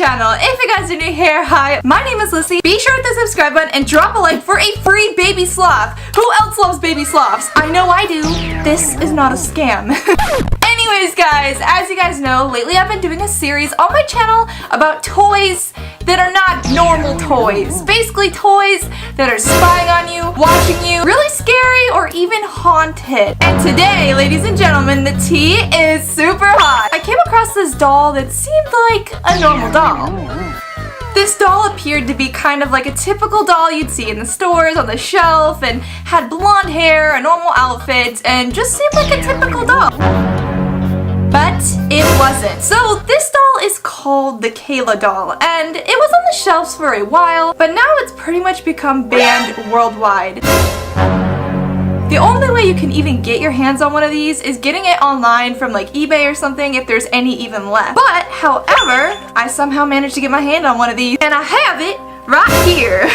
channel. If you guys are new here, hi, my name is Lyssy. Be sure to hit the subscribe button and drop a like for a free baby sloth. Who else loves baby sloths? I know I do. This is not a scam. Anyways guys, as you guys know, lately I've been doing a series on my channel about toys that are not normal toys. Basically toys that are spying on you, watching you, really scary or even haunted. And today, ladies and gentlemen, the tea is super hot. I came across this doll that seemed like a normal doll. This doll appeared to be kind of like a typical doll you'd see in the stores on the shelf and had blonde hair, a normal outfit, and just seemed like a typical doll. But it wasn't. So this doll is called the Kayla doll, and it was on the shelves for a while, but now it's pretty much become banned worldwide. The only way you can even get your hands on one of these is getting it online from like eBay or something if there's any even left. But, however, I somehow managed to get my hand on one of these, and I have it right here.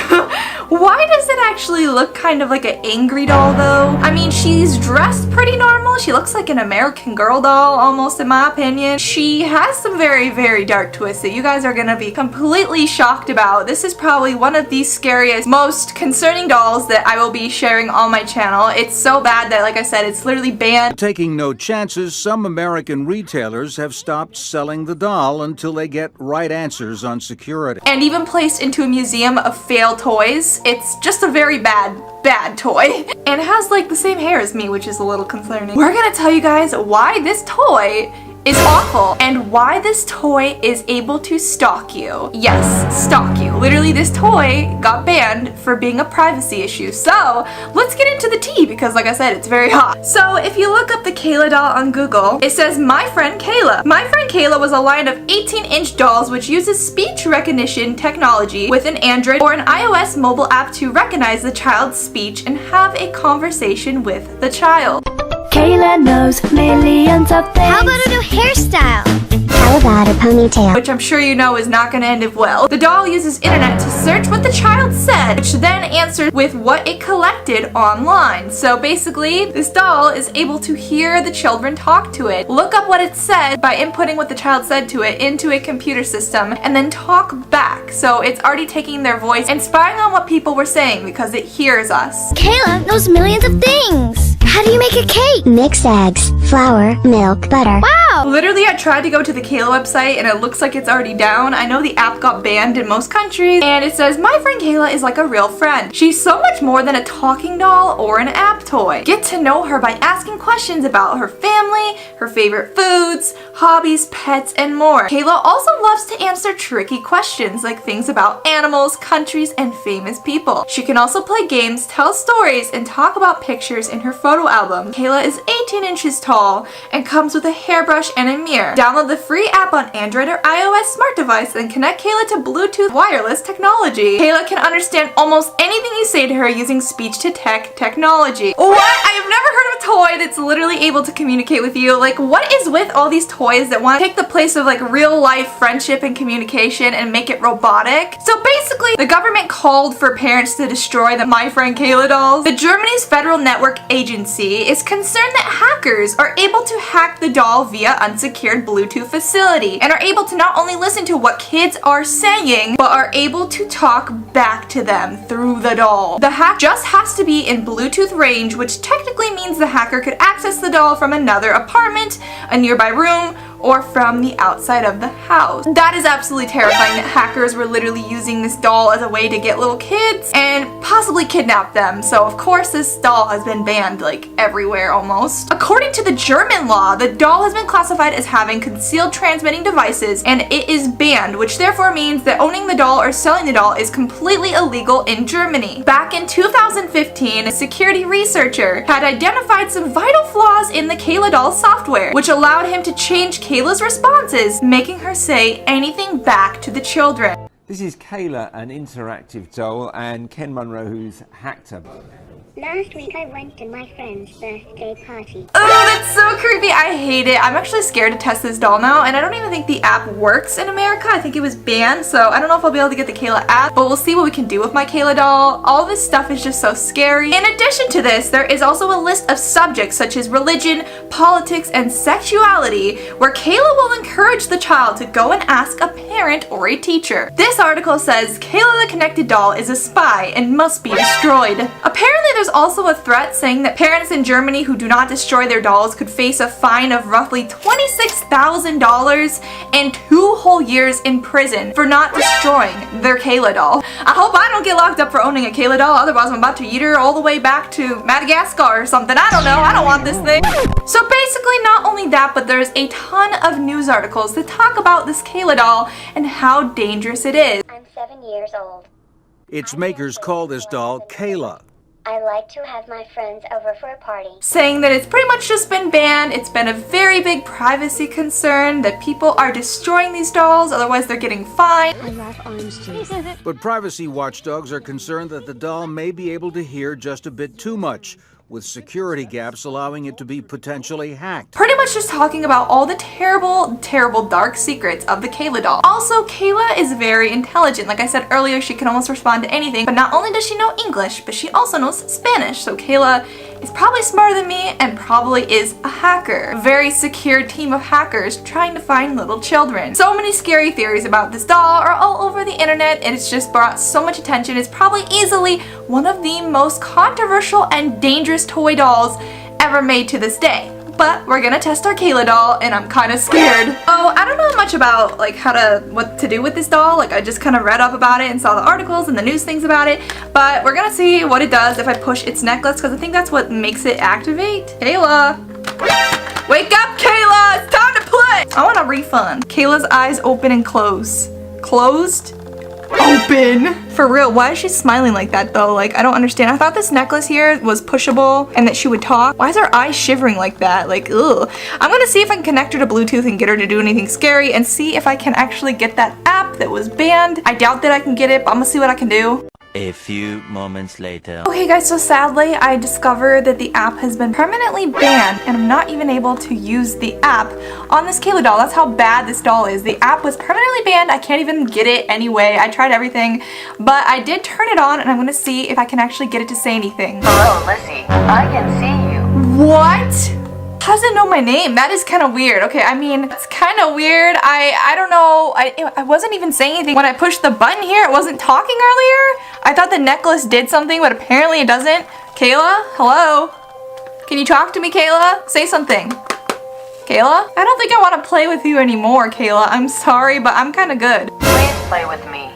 Why does it actually look kind of like an angry doll though? I mean, she's dressed pretty normal. She looks like an American Girl doll almost, in my opinion. She has some very, very dark twists that you guys are gonna be completely shocked about. This is probably one of the scariest, most concerning dolls that I will be sharing on my channel. It's so bad that, like I said, it's literally banned. Taking no chances, some American retailers have stopped selling the doll until they get right answers on security. And even placed into a museum of failed toys. It's just a very bad toy. And it has like the same hair as me, which is a little concerning. We're gonna tell you guys why this toy is awful and why this toy is able to stalk you. Yes, stalk you. Literally, this toy got banned for being a privacy issue. So let's get into the tea because, like I said, it's very hot. So if you look up the Kayla doll on Google, it says My Friend Kayla. My Friend Kayla was a line of 18-inch dolls which uses speech recognition technology with an Android or an iOS mobile app to recognize the child's speech and have a conversation with the child. Kayla knows millions of things. How about a new hairstyle? How about a ponytail? Which I'm sure you know is not going to end well. The doll uses internet to search what the child said, which then answers with what it collected online. So basically, this doll is able to hear the children talk to it, look up what it said by inputting what the child said to it into a computer system, and then talk back. So it's already taking their voice and spying on what people were saying because it hears us. Kayla knows millions of things. How do you make a cake? Mix eggs, flour, milk, butter. Wow! Literally, I tried to go to the Kayla website and it looks like it's already down. I know the app got banned in most countries, and it says, My Friend Kayla is like a real friend. She's so much more than a talking doll or an app toy. Get to know her by asking questions about her family, her favorite foods, hobbies, pets, and more. Kayla also loves to answer tricky questions like things about animals, countries, and famous people. She can also play games, tell stories, and talk about pictures in her photo album. Kayla is 18 inches tall and comes with a hairbrush and a mirror. Download the free app on Android or iOS smart device and connect Kayla to Bluetooth wireless technology. Kayla can understand almost anything you say to her using speech-to-text technology. What? I have never heard of a toy that's literally able to communicate with you. Like, what is with all these toys that want to take the place of like real-life friendship and communication and make it robotic? So basically, the government called for parents to destroy the My Friend Kayla dolls. The Germany's Federal Network Agency is concerned that hackers are able to hack the doll via unsecured Bluetooth facility and are able to not only listen to what kids are saying, but are able to talk back to them through the doll. The hack just has to be in Bluetooth range, which technically means the hacker could access the doll from another apartment, a nearby room, or from the outside of the house. That is absolutely terrifying that hackers were literally using this doll as a way to get little kids and possibly kidnap them. So of course this doll has been banned like everywhere almost. According to the German law, the doll has been classified as having concealed transmitting devices and it is banned, which therefore means that owning the doll or selling the doll is completely illegal in Germany. Back in 2015, a security researcher had identified some vital flaws in the Kayla doll software, which allowed him to change Kayla's responses, making her say anything back to the children. This is Kayla, an interactive doll, and Ken Munro, who's hacked her. Last week I went to my friend's birthday party. Oh, that's so creepy. I hate it. I'm actually scared to test this doll now, and I don't even think the app works in America. I think it was banned, so I don't know if I'll be able to get the Kayla app, but we'll see what we can do with my Kayla doll. All this stuff is just so scary. In addition to this, there is also a list of subjects such as religion, politics, and sexuality, where Kayla will encourage the child to go and ask a parent or a teacher. This article says Kayla the Connected Doll is a spy and must be destroyed. Apparently, there's also a threat saying that parents in Germany who do not destroy their dolls could face a fine of roughly $26,000 and 2 whole years in prison for not destroying their Kayla doll. I hope I don't get locked up for owning a Kayla doll, otherwise I'm about to eat her all the way back to Madagascar or something. I don't know. I don't want this thing. So basically, not only that, but there's a ton of news articles that talk about this Kayla doll and how dangerous it is. I'm 7 years old. Its makers call this doll Kayla. I like to have my friends over for a party. Saying that it's pretty much just been banned. It's been a very big privacy concern that people are destroying these dolls, otherwise they're getting fined. I love orange juice. But privacy watchdogs are concerned that the doll may be able to hear just a bit too much, with security gaps allowing it to be potentially hacked. Pretty much just talking about all the terrible, terrible dark secrets of the Kayla doll. Also, Kayla is very intelligent. Like I said earlier, she can almost respond to anything, but not only does she know English, but she also knows Spanish. So Kayla is probably smarter than me and probably is a hacker. A very secure team of hackers trying to find little children. So many scary theories about this doll are all over the internet, and it's just brought so much attention. It's probably easily one of the most controversial and dangerous toy dolls ever made to this day. But we're gonna test our Kayla doll, and I'm kind of scared. Oh, I don't know much about like what to do with this doll. Like I just kind of read up about it and saw the articles and the news things about it. But we're gonna see what it does if I push its necklace, because I think that's what makes it activate. Kayla, wake up, Kayla! It's time to play. I want a refund. Kayla's eyes open and close. Closed. Open. For real, why is she smiling like that though? Like, I don't understand. I thought this necklace here was pushable and that she would talk. Why is her eye shivering like that? Like, ugh. I'm gonna see if I can connect her to Bluetooth and get her to do anything scary and see if I can actually get that app that was banned. I doubt that I can get it, but I'm gonna see what I can do. A few moments later. Okay guys, so sadly I discovered that the app has been permanently banned and I'm not even able to use the app on this Kayla doll. That's how bad this doll is. The app was permanently banned. I can't even get it anyway. I tried everything, but I did turn it on and I'm gonna see if I can actually get it to say anything. Hello, Lyssy. I can see you. What? How does it know my name? That is kind of weird. Okay, I mean, it's kind of weird. I don't know. I wasn't even saying anything. When I pushed the button here, it wasn't talking earlier. I thought the necklace did something, but apparently it doesn't. Kayla? Hello? Can you talk to me, Kayla? Say something. Kayla? I don't think I want to play with you anymore, Kayla. I'm sorry, but I'm kind of good. Please play with me.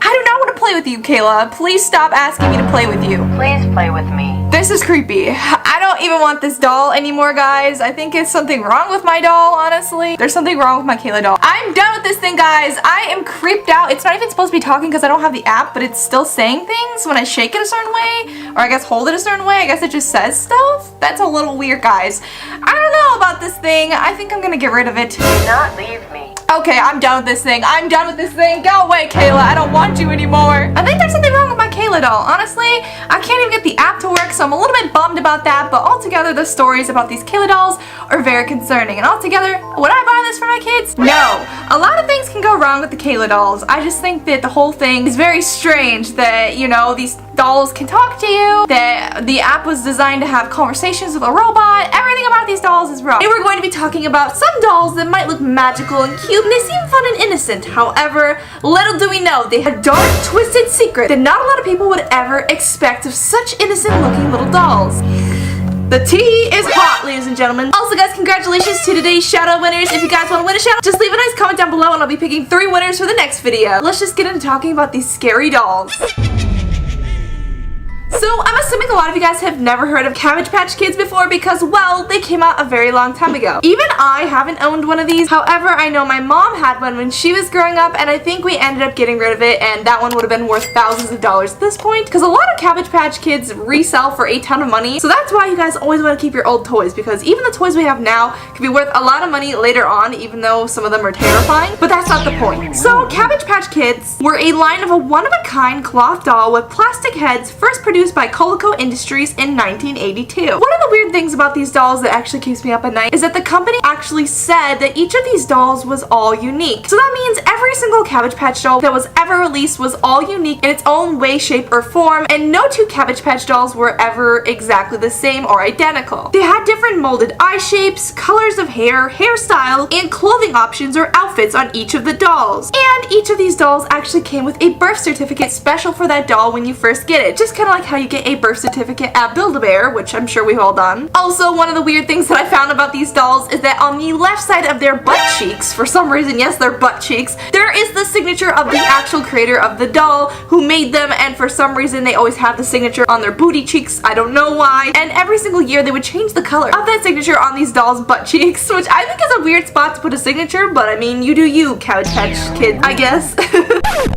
I do not want to play with you, Kayla. Please stop asking me to play with you. Please play with me. This is creepy. I don't even want this doll anymore, guys. I think it's something wrong with my doll, honestly. There's something wrong with my Kayla doll. I'm done with this thing, guys. I am creeped out. It's not even supposed to be talking because I don't have the app, but it's still saying things when I shake it a certain way, or I guess hold it a certain way. I guess it just says stuff. That's a little weird, guys. I don't know about this thing. I think I'm gonna get rid of it. Do not leave me. Okay, I'm done with this thing. I'm done with this thing. Go away, Kayla. I don't want you anymore. I think there's something wrong with my Kayla doll. Honestly, I can't even get the app to work, so I'm a little bit bummed about that, but altogether, the stories about these Kayla dolls are very concerning. And altogether, would I buy this for my kids? No. A lot of things can go wrong with the Kayla dolls. I just think that the whole thing is very strange that, you know, these dolls can talk to you, that the app was designed to have conversations with a robot. Everything about these dolls is wrong. And we're going to be talking about some dolls that might look magical and cute, and they seem fun and innocent. However, little do we know, they have dark, twisted secret that not a lot of people would ever expect of such innocent looking little dolls. The tea is hot, ladies and gentlemen. Also, guys, congratulations to today's shout-out winners. If you guys want to win a shout-out, just leave a nice comment down below and I'll be picking 3 winners for the next video. Let's just get into talking about these scary dolls. So, I'm assuming a lot of you guys have never heard of Cabbage Patch Kids before because, well, they came out a very long time ago. Even I haven't owned one of these. However, I know my mom had one when she was growing up, and I think we ended up getting rid of it, and that one would have been worth thousands of dollars at this point because a lot of Cabbage Patch Kids resell for a ton of money. So that's why you guys always want to keep your old toys, because even the toys we have now can be worth a lot of money later on, even though some of them are terrifying. But that's not the point. So, Cabbage Patch Kids were a line of a one-of-a-kind cloth doll with plastic heads, first produced produced by Coleco Industries in 1982. One of the weird things about these dolls that actually keeps me up at night is that the company actually said that each of these dolls was all unique. So that means every single Cabbage Patch doll that was ever released was all unique in its own way, shape, or form, and no two Cabbage Patch dolls were ever exactly the same or identical. They had different molded eye shapes, colors of hair, hairstyle, and clothing options or outfits on each of the dolls. And each of these dolls actually came with a birth certificate special for that doll when you first get it. Just kind of like how you get a birth certificate at Build-A-Bear, which I'm sure we've all done. Also, one of the weird things that I found about these dolls is that on the left side of their butt cheeks, for some reason, yes, their butt cheeks, there is the signature of the actual creator of the doll who made them, and for some reason they always have the signature on their booty cheeks. I don't know why. And every single year they would change the color of that signature on these dolls' butt cheeks, which I think is a weird spot to put a signature, but I mean, you do you, Cabbage Patch Kid, I guess.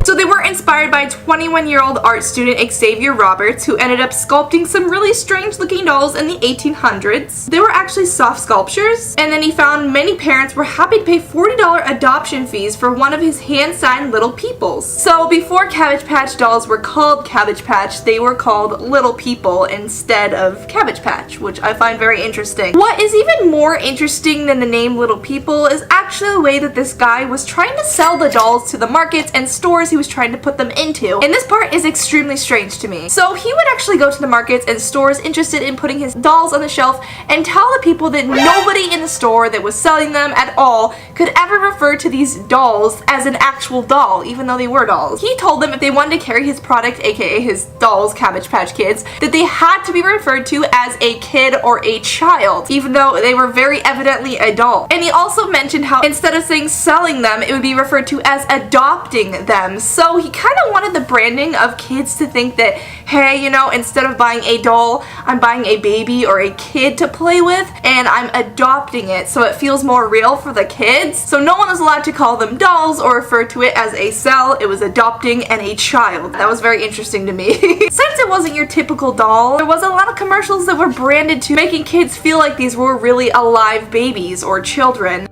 So they were inspired by 21-year-old art student Xavier Roberts, who ended up sculpting some really strange looking dolls in the 1800s. They were actually soft sculptures, and then he found many parents were happy to pay $40 adoption fees for one of his hand-signed little peoples. So before Cabbage Patch dolls were called Cabbage Patch, they were called Little People instead of Cabbage Patch, which I find very interesting. What is even more interesting than the name Little People is actually the way that this guy was trying to sell the dolls to the markets and stores he was trying to put them into. And this part is extremely strange to me. So he would actually go to the markets and stores interested in putting his dolls on the shelf and tell the people that nobody in the store that was selling them at all could ever refer to these dolls as an actual doll, even though they were dolls. He told them if they wanted to carry his product, aka his dolls, Cabbage Patch Kids, that they had to be referred to as a kid or a child, even though they were very evidently a doll. And he also mentioned how instead of saying selling them, it would be referred to as adopting them. So he kind of wanted the branding of kids to think that, hey, you know, instead of buying a doll, I'm buying a baby or a kid to play with, and I'm adopting it so it feels more real for the kids. So no one was allowed to call them dolls or refer to it as a cell. It was adopting and a child. That was very interesting to me. Since it wasn't your typical doll, there was a lot of commercials that were branded to making kids feel like these were really alive babies or children.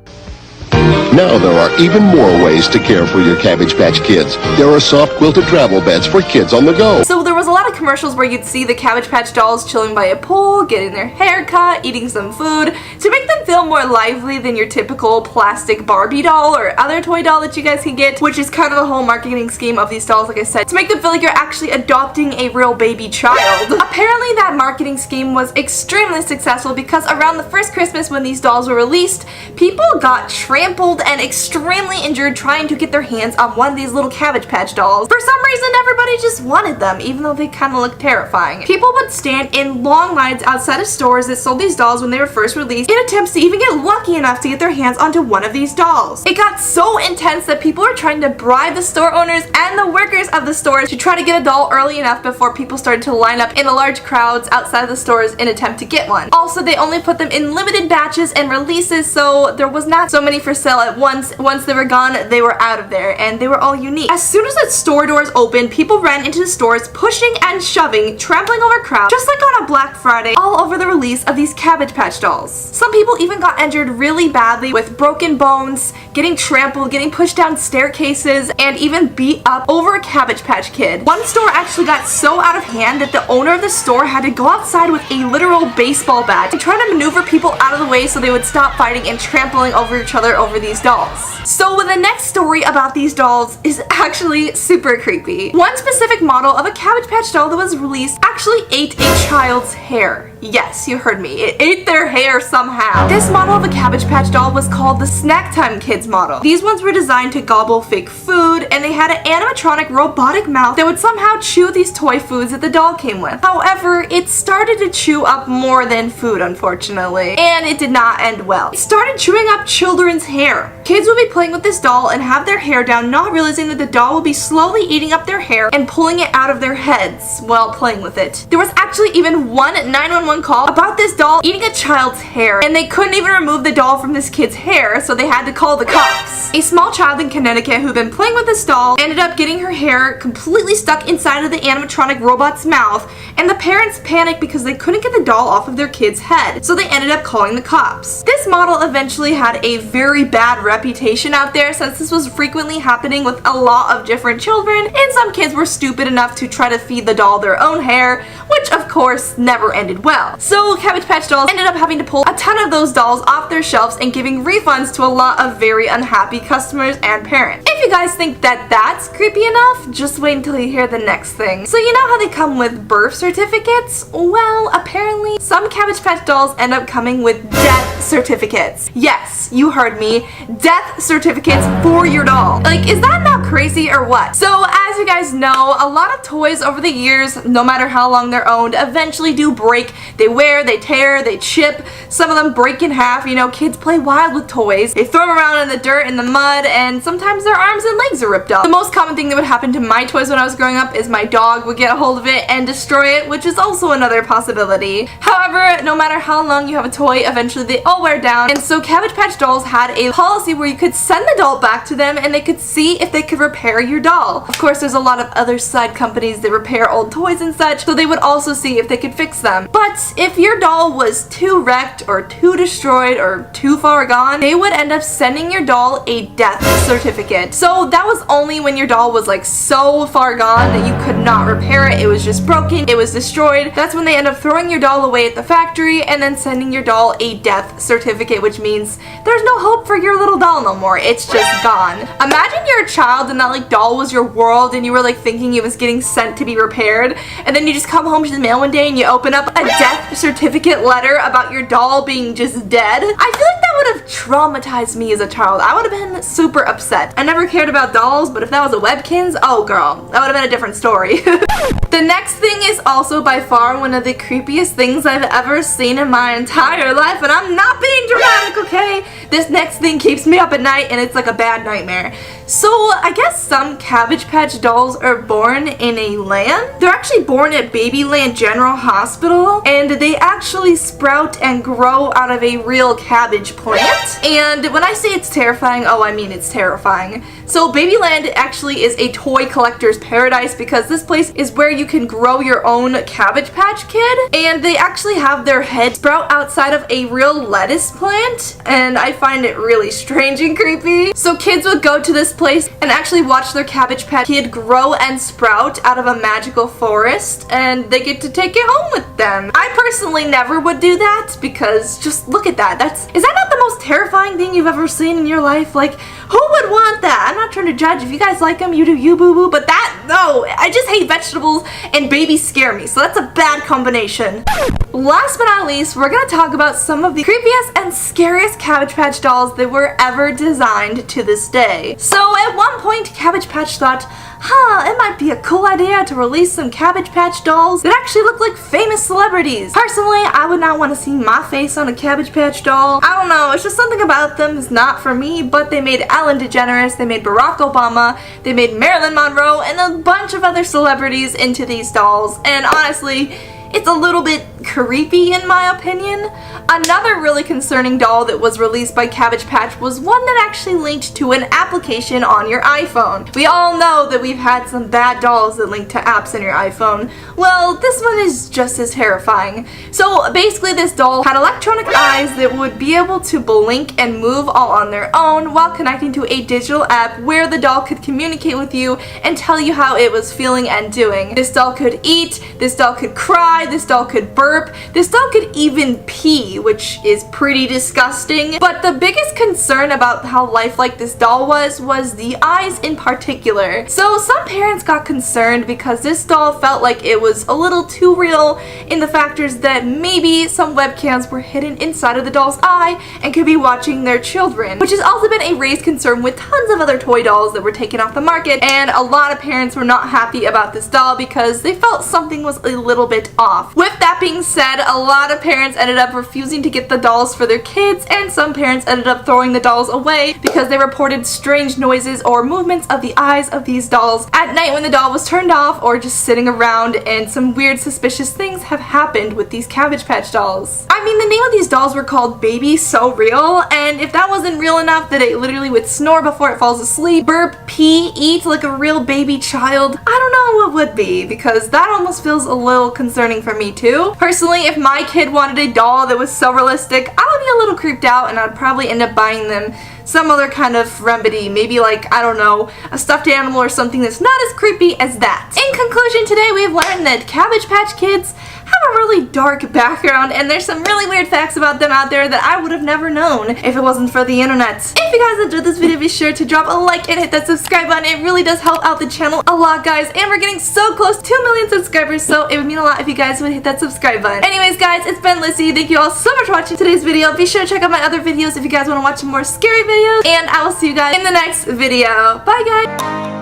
Now there are even more ways to care for your Cabbage Patch Kids. There are soft quilted travel beds for kids on the go. So there was a lot of commercials where you'd see the Cabbage Patch dolls chilling by a pool, getting their hair cut, eating some food, to make them feel more lively than your typical plastic Barbie doll or other toy doll that you guys can get, which is kind of the whole marketing scheme of these dolls, like I said, to make them feel like you're actually adopting a real baby child. Apparently that marketing scheme was extremely successful because around the first Christmas when these dolls were released, people got trampled and extremely injured trying to get their hands on one of these little Cabbage Patch dolls. For some reason, everybody just wanted them, even though they kind of looked terrifying. People would stand in long lines outside of stores that sold these dolls when they were first released in attempts to even get lucky enough to get their hands onto one of these dolls. It got so intense that people were trying to bribe the store owners and the workers of the stores to try to get a doll early enough before people started to line up in large crowds outside of the stores in attempt to get one. Also, they only put them in limited batches and releases, so there was not so many for sale at once. Once they were gone, they were out of there, and they were all unique. As soon as the store doors opened, people ran into the stores, pushing and shoving, trampling over crowds, just like on a Black Friday, all over the release of these Cabbage Patch dolls. Some people even got injured really badly with broken bones, getting trampled, getting pushed down staircases, and even beat up over a Cabbage Patch Kid. One store actually got so out of hand that the owner of the store had to go outside with a literal baseball bat to try to maneuver people out of the way so they would stop fighting and trampling over each other over these dolls. So the next story about these dolls is actually super creepy. One specific model of a Cabbage Patch doll that was released actually ate a child's hair. Yes, you heard me. It ate their hair somehow. This model of a Cabbage Patch doll was called the Snack Time Kids model. These ones were designed to gobble fake food, and they had an animatronic robotic mouth that would somehow chew these toy foods that the doll came with. However, it started to chew up more than food, unfortunately, and it did not end well. It started chewing up children's hair. Kids would be playing with this doll and have their hair down, not realizing that the doll would be slowly eating up their hair and pulling it out of their heads while playing with it. There was actually even one 911 911 call about this doll eating a child's hair, and they couldn't even remove the doll from this kid's hair, so they had to call the cops. A small child in Connecticut who'd been playing with this doll ended up getting her hair completely stuck inside of the animatronic robot's mouth, and the parents panicked because they couldn't get the doll off of their kid's head, so they ended up calling the cops. This model eventually had a very bad reputation out there since this was frequently happening with a lot of different children, and some kids were stupid enough to try to feed the doll their own hair, which of course never ended well. So Cabbage Patch Dolls ended up having to pull a ton of those dolls off their shelves and giving refunds to a lot of very unhappy customers and parents. If you guys think that that's creepy enough, just wait until you hear the next thing. So you know how they come with birth certificates? Well, apparently some Cabbage Patch Dolls end up coming with death certificates. Yes, you heard me. Death certificates for your doll. Like, is that not crazy or what? So as you guys know, a lot of toys over the years, no matter how long they're owned, eventually do break. They wear, they tear, they chip. Some of them break in half. You know, kids play wild with toys. They throw them around in the dirt, in the mud, and sometimes their arms and legs are ripped off. The most common thing that would happen to my toys when I was growing up is my dog would get a hold of it and destroy it, which is also another possibility. However, no matter how long you have a toy, eventually they all wear down, and so Cabbage Patch Dolls had a policy where you could send the doll back to them and they could see if they could repair your doll. Of course, there's a lot of other side companies that repair old toys and such, so they would also see if they could fix them. But if your doll was too wrecked or too destroyed or too far gone, they would end up sending your doll a death certificate. So that was only when your doll was like so far gone that you could not repair it. It was just broken, it was destroyed. That's when they end up throwing your doll away at the factory and then sending your doll a death certificate, which means there's no hope for your little doll no more. It's just gone. Imagine you're a child and that like doll was your world and you were like thinking it was getting sent to be repaired, and then you just come home to the mail one day and you open up a death certificate letter about your doll being just dead. I feel like that would have traumatized me as a child. I would have been super upset. I never cared about dolls, but if that was a Webkinz, oh girl, that would have been a different story. The next thing is also by far one of the creepiest things I've ever seen in my entire life, and I'm not being dramatic, okay? This next thing keeps me up at night and it's like a bad nightmare. So I guess some Cabbage Patch Dolls are born in a land. They're actually born at Babyland General Hospital, and they actually sprout and grow out of a real cabbage plant. And when I say it's terrifying, oh, I mean it's terrifying. So Babyland actually is a toy collector's paradise because this place is where you can grow your own Cabbage Patch Kid, and they actually have their head sprout outside of a real lettuce plant, and I find it really strange and creepy. So kids would go to this place and actually watch their Cabbage Patch Kid grow and sprout out of a magical forest, and they get to take it home with them. I personally never would do that because just look at that. Is that not the most terrifying thing you've ever seen in your life? Like, who would want that? I'm not trying to judge. If you guys like them, you do you, boo boo, but that, no, I just hate vegetables and babies scare me, so that's a bad combination. Last but not least, we're gonna talk about some of the creepiest and scariest Cabbage Patch Dolls that were ever designed to this day. So at one point, Cabbage Patch thought, it might be a cool idea to release some Cabbage Patch Dolls that actually look like famous celebrities. Personally, I would not want to see my face on a Cabbage Patch doll. I don't know, it's just something about them is not for me, but they made Ellen DeGeneres, they made Barack Obama, they made Marilyn Monroe, and a bunch of other celebrities into these dolls, and honestly, it's a little bit creepy in my opinion. Another really concerning doll that was released by Cabbage Patch was one that actually linked to an application on your iPhone. We all know that we've had some bad dolls that link to apps in your iPhone. Well, this one is just as terrifying. So basically this doll had electronic eyes that would be able to blink and move all on their own while connecting to a digital app where the doll could communicate with you and tell you how it was feeling and doing. This doll could eat, this doll could cry, this doll could burp, this doll could even pee, which is pretty disgusting. But the biggest concern about how lifelike this doll was the eyes in particular. So some parents got concerned because this doll felt like it was a little too real in the factors that maybe some webcams were hidden inside of the doll's eye and could be watching their children, which has also been a raised concern with tons of other toy dolls that were taken off the market, and a lot of parents were not happy about this doll because they felt something was a little bit off. With that being said, a lot of parents ended up refusing choosing to get the dolls for their kids, and some parents ended up throwing the dolls away because they reported strange noises or movements of the eyes of these dolls at night when the doll was turned off or just sitting around, and some weird suspicious things have happened with these Cabbage Patch dolls. I mean, the name of these dolls were called Baby So Real, and if that wasn't real enough that it literally would snore before it falls asleep, burp, pee, eat like a real baby child, I don't know what would be, because that almost feels a little concerning for me too. Personally, if my kid wanted a doll that was so realistic, I would be a little creeped out, and I'd probably end up buying them some other kind of remedy, maybe like, I don't know, a stuffed animal or something that's not as creepy as that. In conclusion, today we have learned that Cabbage Patch Kids have a really dark background, and there's some really weird facts about them out there that I would have never known if it wasn't for the internet. If you guys enjoyed this video, be sure to drop a like and hit that subscribe button. It really does help out the channel a lot, guys, and we're getting so close to 2 million subscribers, so it would mean a lot if you guys would hit that subscribe button. Anyways, guys, it's been Lyssy. Thank you all so much for watching today's video. Be sure to check out my other videos if you guys want to watch more scary videos, and I will see you guys in the next video. Bye, guys!